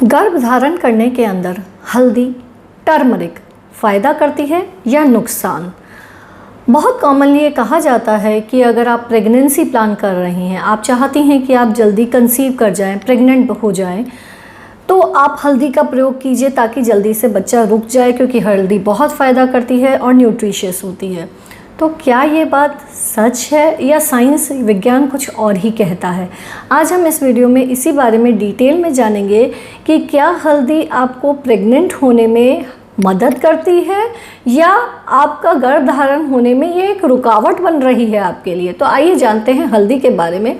गर्भ धारण करने के अंदर हल्दी, टर्मरिक फ़ायदा करती है या नुकसान? बहुत कॉमनली ये कहा जाता है कि अगर आप प्रेगनेंसी प्लान कर रही हैं, आप चाहती हैं कि आप जल्दी कंसीव कर जाएं, प्रेग्नेंट हो जाएं, तो आप हल्दी का प्रयोग कीजिए ताकि जल्दी से बच्चा रुक जाए, क्योंकि हल्दी बहुत फ़ायदा करती है और न्यूट्रिशियस होती है। तो क्या ये बात सच है या साइंस विज्ञान कुछ और ही कहता है? आज हम इस वीडियो में इसी बारे में डिटेल में जानेंगे कि क्या हल्दी आपको प्रेग्नेंट होने में मदद करती है या आपका गर्भ धारण होने में ये एक रुकावट बन रही है आपके लिए। तो आइए जानते हैं हल्दी के बारे में।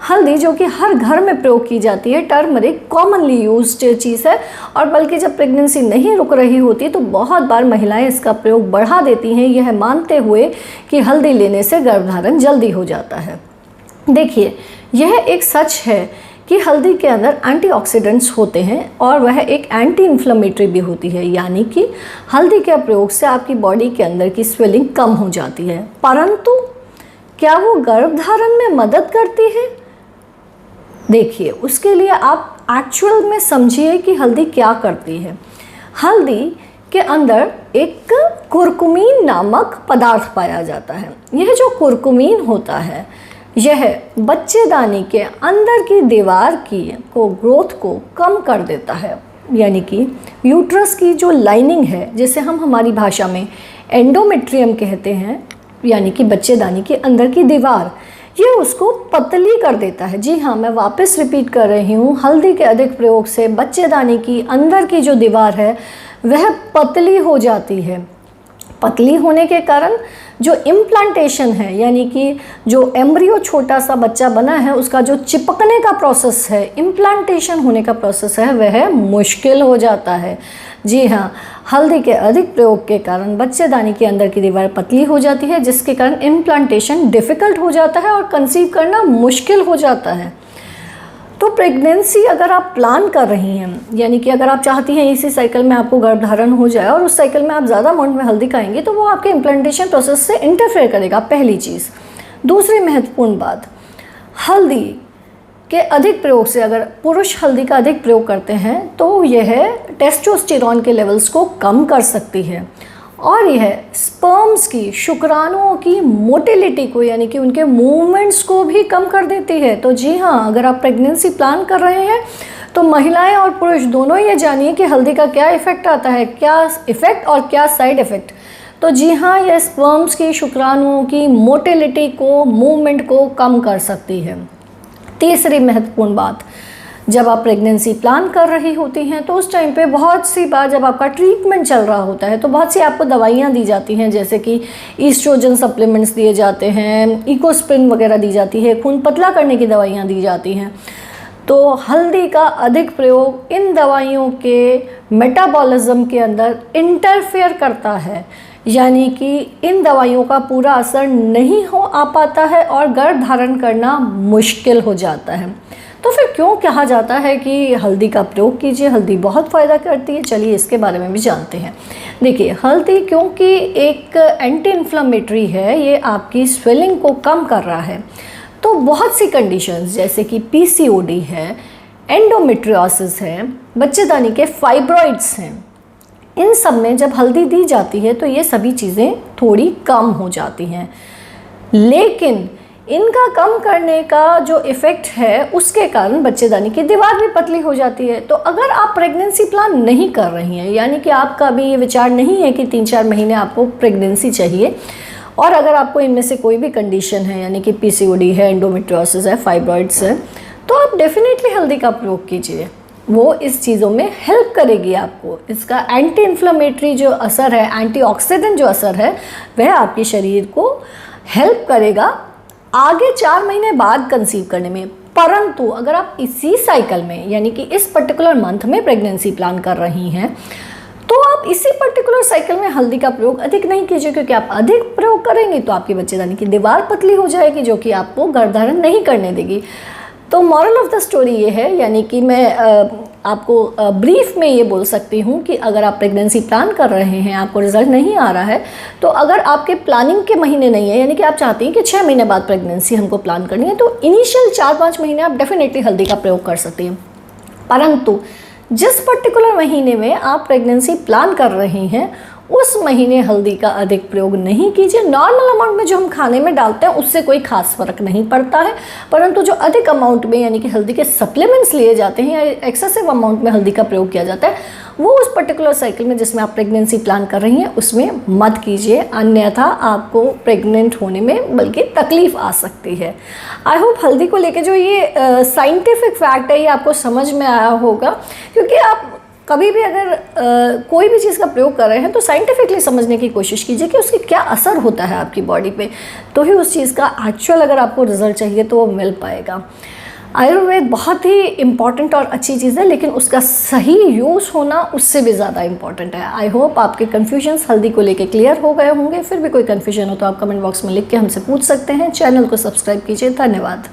हल्दी जो कि हर घर में प्रयोग की जाती है, टर्मरिक कॉमनली यूज्ड चीज़ है, और बल्कि जब प्रेगनेंसी नहीं रुक रही होती तो बहुत बार महिलाएं इसका प्रयोग बढ़ा देती हैं, यह मानते हुए कि हल्दी लेने से गर्भधारण जल्दी हो जाता है। देखिए, यह एक सच है कि हल्दी के अंदर एंटीऑक्सीडेंट्स होते हैं और वह एक एंटी इन्फ्लेमेटरी भी होती है, यानी कि हल्दी के प्रयोग से आपकी बॉडी के अंदर की स्वेलिंग कम हो जाती है। परंतु क्या वो गर्भधारण में मदद करती है? देखिए, उसके लिए आप एक्चुअल में समझिए कि हल्दी क्या करती है। हल्दी के अंदर एक कुरकुमीन नामक पदार्थ पाया जाता है। यह जो कुरकुमीन होता है, यह बच्चेदानी के अंदर की दीवार की ग्रोथ को कम कर देता है, यानी कि यूट्रस की जो लाइनिंग है, जिसे हम हमारी भाषा में एंडोमेट्रियम कहते हैं, यानी कि बच्चेदानी के अंदर की दीवार, ये उसको पतली कर देता है। जी हाँ, मैं वापस रिपीट कर रही हूँ, हल्दी के अधिक प्रयोग से बच्चेदानी की अंदर की जो दीवार है वह पतली हो जाती है। पतली होने के कारण जो इम्प्लांटेशन है, यानी कि जो एम्ब्रियो छोटा सा बच्चा बना है उसका जो चिपकने का प्रोसेस है, इम्प्लांटेशन होने का प्रोसेस है, वह मुश्किल हो जाता है। जी हाँ, हल्दी के अधिक प्रयोग के कारण बच्चेदानी के अंदर की दीवार पतली हो जाती है, जिसके कारण इम्प्लांटेशन डिफ़िकल्ट हो जाता है और कंसीव करना मुश्किल हो जाता है। तो प्रेगनेंसी अगर आप प्लान कर रही हैं, यानी कि अगर आप चाहती हैं इसी साइकिल में आपको गर्भधारण हो जाए और उस साइकिल में आप ज़्यादा अमाउंट में हल्दी खाएंगी, तो वो आपके इम्प्लांटेशन प्रोसेस से इंटरफेयर करेगा, पहली चीज़। दूसरी महत्वपूर्ण बात, हल्दी के अधिक प्रयोग से अगर पुरुष हल्दी का अधिक प्रयोग करते हैं तो यह टेस्टोस्टेरॉन के लेवल्स को कम कर सकती है और यह स्पर्म्स की, शुक्राणुओं की मोटिलिटी को, यानी कि उनके मूवमेंट्स को भी कम कर देती है। तो जी हाँ, अगर आप प्रेगनेंसी प्लान कर रहे हैं तो महिलाएं और पुरुष दोनों ये जानिए कि हल्दी का क्या इफ़ेक्ट आता है, क्या इफ़ेक्ट और क्या साइड इफ़ेक्ट। तो जी हाँ, यह स्पर्म्स की, शुक्राणुओं की मोटिलिटी को, मूवमेंट को कम कर सकती है। तीसरी महत्वपूर्ण बात, जब आप प्रेगनेंसी प्लान कर रही होती हैं तो उस टाइम पे बहुत सी बार जब आपका ट्रीटमेंट चल रहा होता है तो बहुत सी आपको दवाइयाँ दी जाती हैं, जैसे कि ईस्ट्रोजन सप्लीमेंट्स दिए जाते हैं, इकोस्प्रिन वगैरह दी जाती है, खून पतला करने की दवाइयाँ दी जाती हैं। तो हल्दी का अधिक प्रयोग इन दवाइयों के मेटाबॉलिज्म के अंदर इंटरफेयर करता है, यानी कि इन दवाइयों का पूरा असर नहीं हो आ पाता है और गर्भ धारण करना मुश्किल हो जाता है। तो फिर क्यों कहा जाता है कि हल्दी का प्रयोग कीजिए, हल्दी बहुत फ़ायदा करती है? चलिए इसके बारे में भी जानते हैं। देखिए, हल्दी क्योंकि एक एंटी इन्फ्लेमेटरी है, ये आपकी स्वेलिंग को कम कर रहा है। तो बहुत सी कंडीशंस जैसे कि पीसीओडी है, एंडोमेट्रियोसिस है, बच्चेदानी के फाइब्रॉइड्स हैं, इन सब में जब हल्दी दी जाती है तो ये सभी चीज़ें थोड़ी कम हो जाती हैं। लेकिन इनका कम करने का जो इफ़ेक्ट है उसके कारण बच्चेदानी की दीवार भी पतली हो जाती है। तो अगर आप प्रेगनेंसी प्लान नहीं कर रही हैं, यानी कि आपका अभी ये विचार नहीं है कि 3-4 महीने आपको प्रेगनेंसी चाहिए, और अगर आपको इनमें से कोई भी कंडीशन है, यानी कि पीसीओडी है, एंडोमेट्रियोसिस है, फाइब्रॉइड्स है, तो आप डेफिनेटली हल्दी का प्रयोग कीजिए। वो इस चीज़ों में हेल्प करेगी आपको। इसका एंटी इन्फ्लेमेटरी जो असर है, एंटीऑक्सीडेंट जो असर है, वह आपके शरीर को हेल्प करेगा आगे 4 महीने बाद कंसीव करने में। परंतु अगर आप इसी साइकिल में, यानी कि इस पर्टिकुलर मंथ में प्रेगनेंसी प्लान कर रही हैं, तो आप इसी पर्टिकुलर साइकिल में हल्दी का प्रयोग अधिक नहीं कीजिए, क्योंकि आप अधिक प्रयोग करेंगे तो आपकी बच्चेदानी की दीवार पतली हो जाएगी, जो कि आपको गर्भधारण नहीं करने देगी। तो मॉरल ऑफ द स्टोरी ये है, यानी कि मैं आपको ब्रीफ में ये बोल सकती हूँ कि अगर आप प्रेगनेंसी प्लान कर रहे हैं, आपको रिजल्ट नहीं आ रहा है, तो अगर आपके प्लानिंग के महीने नहीं है, यानी कि आप चाहती हैं कि 6 महीने बाद प्रेगनेंसी हमको प्लान करनी है, तो इनिशियल 4-5 महीने आप डेफिनेटली हल्दी का प्रयोग कर सकती हैं। परंतु जिस पर्टिकुलर महीने में आप प्रेगनेंसी प्लान कर रही हैं उस महीने हल्दी का अधिक प्रयोग नहीं कीजिए। नॉर्मल अमाउंट में जो हम खाने में डालते हैं उससे कोई खास फर्क नहीं पड़ता है, परंतु जो अधिक अमाउंट में यानी कि हल्दी के सप्लीमेंट्स लिए जाते हैं या एक्सेसिव अमाउंट में हल्दी का प्रयोग किया जाता है वो उस पर्टिकुलर साइकिल में जिसमें आप प्रेगनेंसी प्लान कर रही हैं उसमें मत कीजिए, अन्यथा आपको प्रेग्नेंट होने में बल्कि तकलीफ आ सकती है। आई होप हल्दी को लेके जो ये साइंटिफिक फैक्ट है ये आपको समझ में आया होगा, क्योंकि आप कभी भी अगर कोई भी चीज़ का प्रयोग कर रहे हैं तो साइंटिफिकली समझने की कोशिश कीजिए कि उसकी क्या असर होता है आपकी बॉडी पे, तो ही उस चीज़ का एक्चुअल अगर आपको रिजल्ट चाहिए तो वो मिल पाएगा। आयुर्वेद बहुत ही इम्पॉर्टेंट और अच्छी चीज़ है, लेकिन उसका सही यूज़ होना उससे भी ज़्यादा इम्पॉर्टेंट है। आई होप आपके कन्फ्यूजन्स हल्दी को लेके क्लियर हो गए होंगे। फिर भी कोई कन्फ्यूजन हो तो आप कमेंट बॉक्स में लिख के हमसे पूछ सकते हैं। चैनल को सब्सक्राइब कीजिए। धन्यवाद।